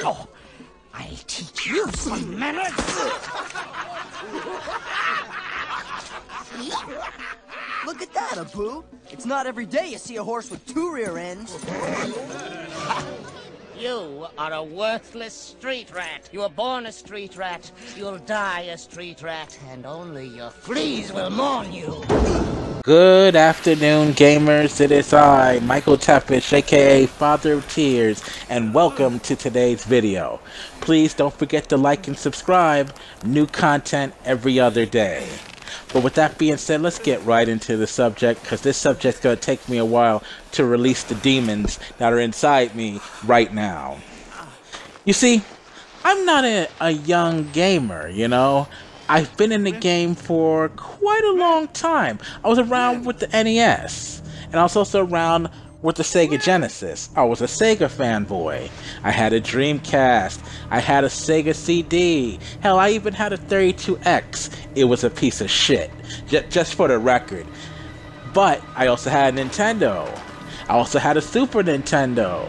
Oh, I'll teach you some manners. Look at that, Abu. It's not every day you see a horse with 2 rear ends. You are a worthless street rat. You were born a street rat. You'll die a street rat, and only your fleas will mourn you. Good afternoon, gamers. It is I, Michael Tepish, aka Father of Tears, and welcome to today's video. Please don't forget to like and subscribe. New content every other day. But with that being said, let's get right into the subject, because this subject's going to take me a while to release the demons that are inside me right now. You see, I'm not a young gamer, you know. I've been in the game for quite a long time. I was around with the NES, and I was also around with the Sega Genesis. I was a Sega fanboy. I had a Dreamcast. I had a Sega CD. Hell, I even had a 32X. It was a piece of shit, just for the record. But I also had a Nintendo. I also had a Super Nintendo.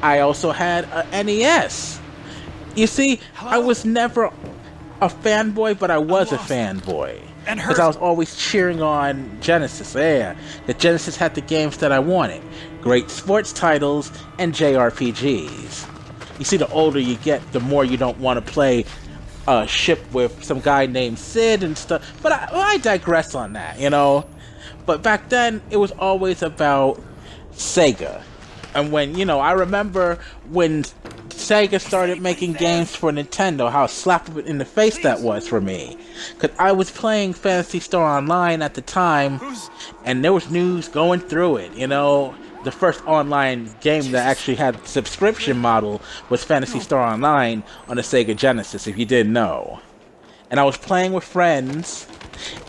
I also had a NES. You see, I was never a fanboy, but I was a fanboy. Because I was always cheering on Genesis. Yeah, the Genesis had the games that I wanted. Great sports titles and JRPGs. You see, the older you get, the more you don't want to play a ship with some guy named Sid and stuff. But I digress on that, you know. But back then, it was always about Sega. And when, you know, I remember when Sega started making games for Nintendo, how slap in the face that was for me. Because I was playing Phantasy Star Online at the time, and there was news going through it, you know. The first online game that actually had a subscription model was Phantasy Star Online on the Sega Genesis, if you didn't know. And I was playing with friends,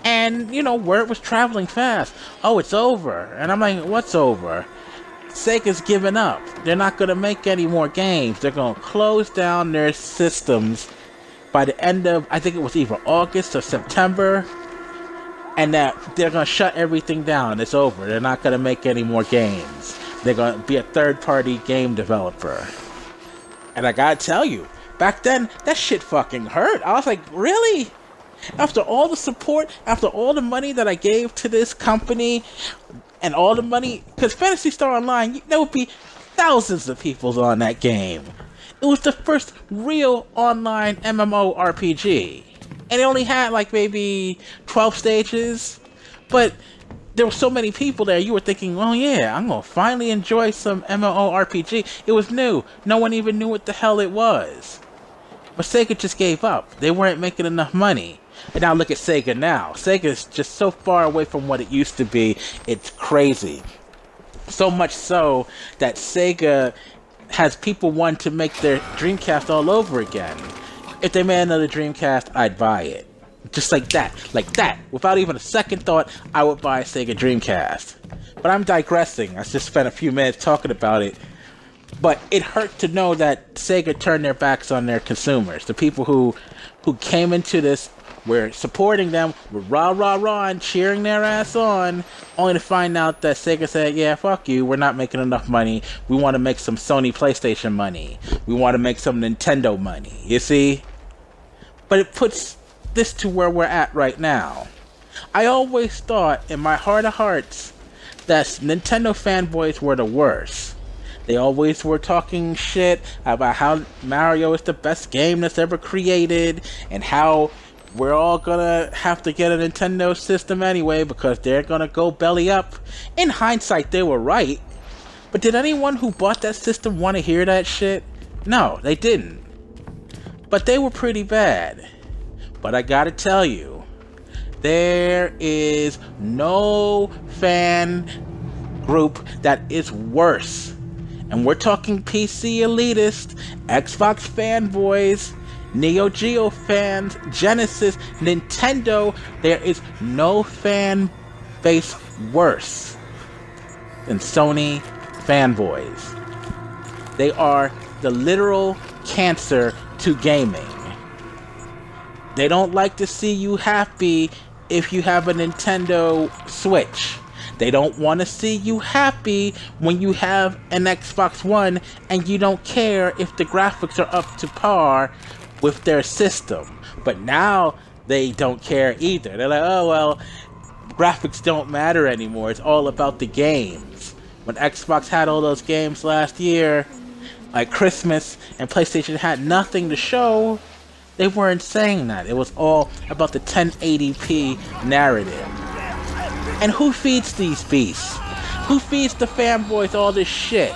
and, you know, word was traveling fast. Oh, it's over. And I'm like, what's over? Sega's given up. They're not going to make any more games. They're going to close down their systems by the end of, I think it was either August or September, and that they're going to shut everything down. It's over. They're not going to make any more games. They're going to be a third-party game developer. And I got to tell you, back then, that shit fucking hurt. I was like, really? After all the support, after all the money that I gave to this company, and all the money, because Phantasy Star Online, there would be thousands of people on that game. It was the first real online MMORPG. And it only had like maybe 12 stages. But there were so many people there, you were thinking, oh yeah, I'm going to finally enjoy some MMORPG. It was new. No one even knew what the hell it was. But Sega just gave up. They weren't making enough money. And now look at Sega now. Sega's just so far away from what it used to be, it's crazy. So much so that Sega has people want to make their Dreamcast all over again. If they made another Dreamcast, I'd buy it. Just like that. Like that. Without even a second thought, I would buy a Sega Dreamcast. But I'm digressing. I just spent a few minutes talking about it. But it hurt to know that Sega turned their backs on their consumers. The people who came into this, we're supporting them, we're rah and cheering their ass on, only to find out that Sega said, yeah, fuck you, we're not making enough money, we want to make some Sony PlayStation money, we want to make some Nintendo money, you see? But it puts this to where we're at right now. I always thought, in my heart of hearts, that Nintendo fanboys were the worst. They always were talking shit about how Mario is the best game that's ever created, and how we're all gonna have to get a Nintendo system anyway because they're gonna go belly up. In hindsight, they were right. But did anyone who bought that system want to hear that shit? No, they didn't. But they were pretty bad. But I gotta tell you, there is no fan group that is worse. And we're talking PC elitist, Xbox fanboys, Neo Geo fans, Genesis, Nintendo. There is no fan base worse than Sony fanboys. They are the literal cancer to gaming. They don't like to see you happy if you have a Nintendo Switch. They don't want to see you happy when you have an Xbox One and you don't care if the graphics are up to par with their system. But now they don't care either. They're like, oh well, graphics don't matter anymore. It's all about the games. When Xbox had all those games last year, like Christmas, and PlayStation had nothing to show, they weren't saying that. It was all about the 1080p narrative. And who feeds these beasts? Who feeds the fanboys all this shit?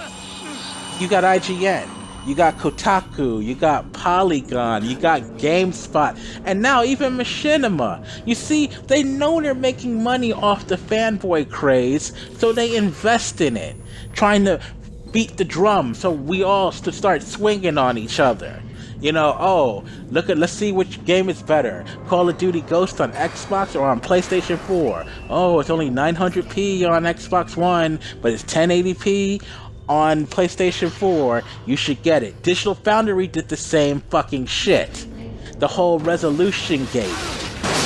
You got IGN, you got Kotaku, you got Polygon, you got GameSpot, and now even Machinima. You see, they know they're making money off the fanboy craze, so they invest in it, trying to beat the drum so we all start swinging on each other. You know, oh, let's see which game is better. Call of Duty Ghost on Xbox or on PlayStation 4. Oh, it's only 900p on Xbox One, but it's 1080p on PlayStation 4. You should get it. Digital Foundry did the same fucking shit. The whole resolution game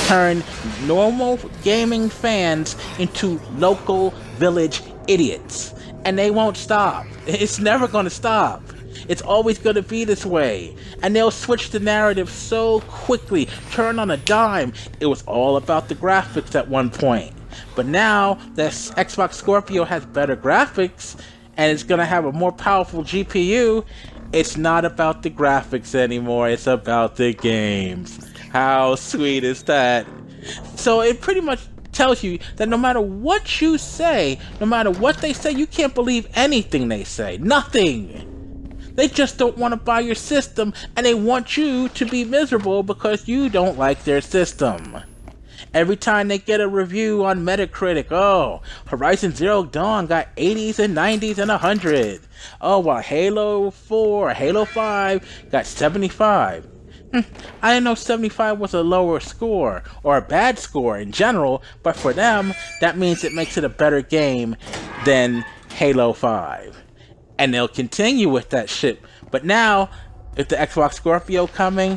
turned normal gaming fans into local village idiots. And they won't stop. It's never gonna stop. It's always going to be this way. And they'll switch the narrative so quickly, turn on a dime. It was all about the graphics at one point. But now that Xbox Scorpio has better graphics, and it's going to have a more powerful GPU, it's not about the graphics anymore. It's about the games. How sweet is that? So it pretty much tells you that no matter what you say, no matter what they say, you can't believe anything they say. Nothing. They just don't want to buy your system, and they want you to be miserable because you don't like their system. Every time they get a review on Metacritic, oh, Horizon Zero Dawn got 80s and 90s and 100. Oh, while Halo 4 or Halo 5 got 75. I didn't know 75 was a lower score, or a bad score in general, but for them, that means it makes it a better game than Halo 5. And they'll continue with that shit. But now, with the Xbox Scorpio coming,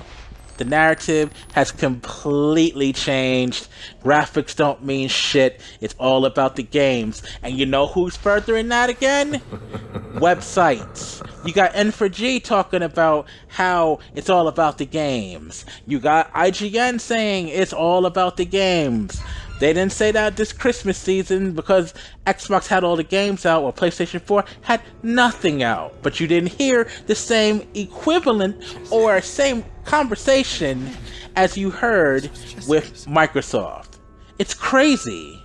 the narrative has completely changed. Graphics don't mean shit. It's all about the games. And you know who's furthering that again? Websites. You got N4G talking about how it's all about the games. You got IGN saying it's all about the games. They didn't say that this Christmas season because Xbox had all the games out, while PlayStation 4 had nothing out. But you didn't hear the same equivalent or same conversation as you heard with Microsoft. It's crazy.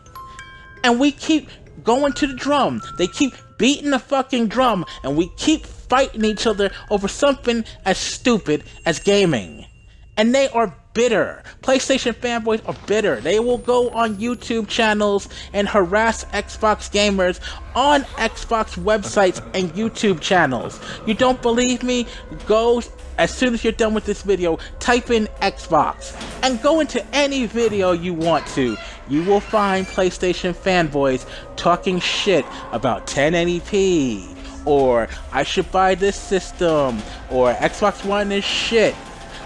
And we keep going to the drum. They keep beating the fucking drum, and we keep fighting each other over something as stupid as gaming. And they are bitter. PlayStation fanboys are bitter. They will go on YouTube channels and harass Xbox gamers on Xbox websites and YouTube channels. You don't believe me? Go, as soon as you're done with this video, type in Xbox and go into any video you want to. You will find PlayStation fanboys talking shit about 1080p, or I should buy this system, or Xbox One is shit.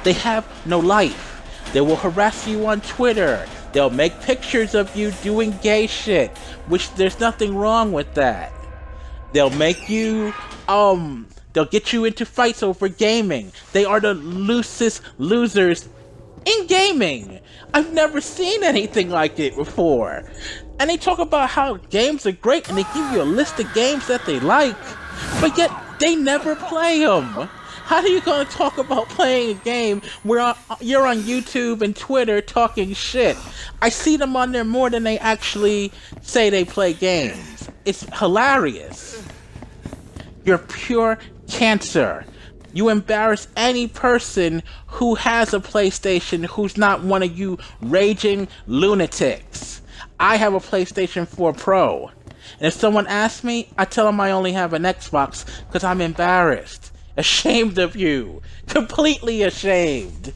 They have no life. They will harass you on Twitter. They'll make pictures of you doing gay shit, which there's nothing wrong with that. They'll make you, they'll get you into fights over gaming. They are the loosest losers in gaming. I've never seen anything like it before. And they talk about how games are great, and they give you a list of games that they like, but yet they never play them. How are you going to talk about playing a game where you're on YouTube and Twitter talking shit? I see them on there more than they actually say they play games. It's hilarious. You're pure cancer. You embarrass any person who has a PlayStation who's not one of you raging lunatics. I have a PlayStation 4 Pro. And if someone asks me, I tell them I only have an Xbox because I'm embarrassed. Ashamed of you. Completely ashamed.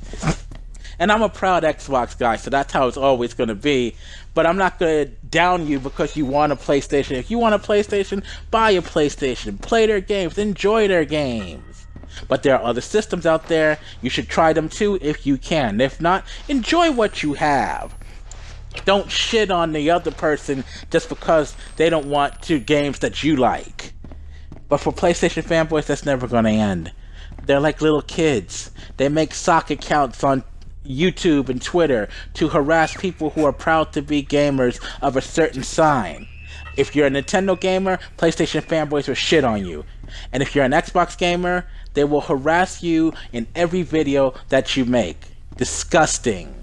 And I'm a proud Xbox guy, so that's how it's always going to be. But I'm not going to down you because you want a PlayStation. If you want a PlayStation, buy a PlayStation. Play their games. Enjoy their games. But there are other systems out there. You should try them too if you can. If not, enjoy what you have. Don't shit on the other person just because they don't want two games that you like. But for PlayStation fanboys, that's never going to end. They're like little kids. They make sock accounts on YouTube and Twitter to harass people who are proud to be gamers of a certain sign. If you're a Nintendo gamer, PlayStation fanboys will shit on you. And if you're an Xbox gamer, they will harass you in every video that you make. Disgusting.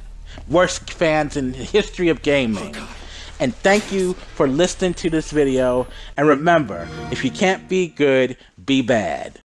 Worst fans in the history of gaming. And thank you for listening to this video. And remember, if you can't be good, be bad.